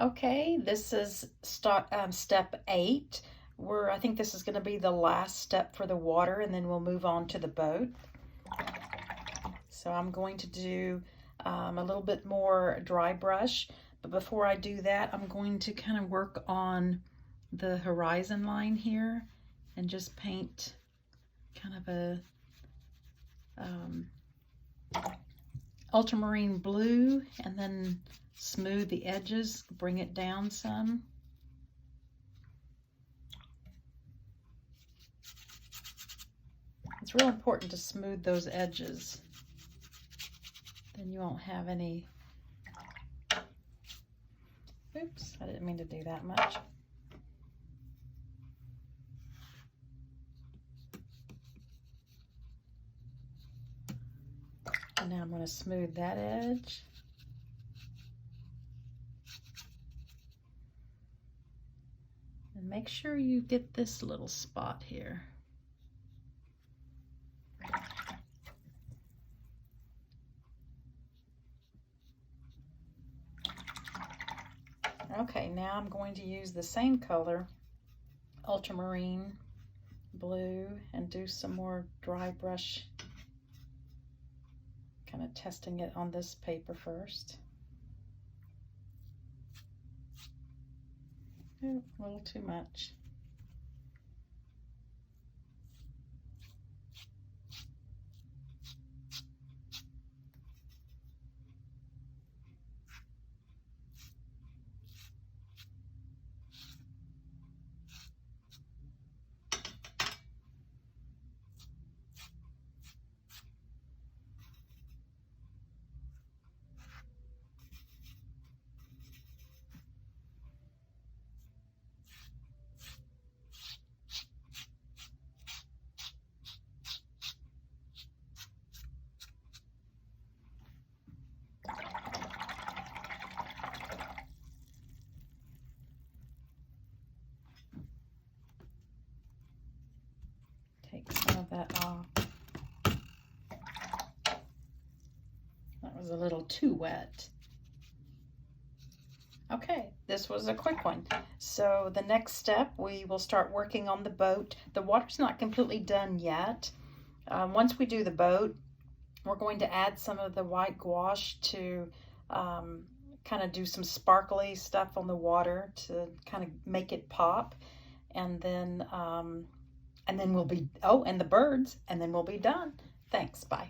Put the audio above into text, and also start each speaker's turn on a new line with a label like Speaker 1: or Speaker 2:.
Speaker 1: Okay, this is step 8. I think this is going to be the last step for the water, and then we'll move on to the boat. So I'm going to do a little bit more dry brush, but before I do that, I'm going to kind of work on the horizon line here and just paint kind of a ultramarine blue, and then smooth the edges, bring it down some. It's real important to smooth those edges. Then you won't have any, oops, I didn't mean to do that much. And now I'm going to smooth that edge. And make sure you get this little spot here. Okay, now I'm going to use the same color, ultramarine blue, and do some more dry brush, kind of testing it on this paper first. Oh, a little too much. Take some of that off. That was a little too wet. Okay, this was a quick one. So the next step, we will start working on the boat. The water's not completely done yet. Once we do the boat, we're going to add some of the white gouache to kind of do some sparkly stuff on the water to kind of make it pop. And then we'll be, oh, and the birds, and then we'll be done. Thanks, bye.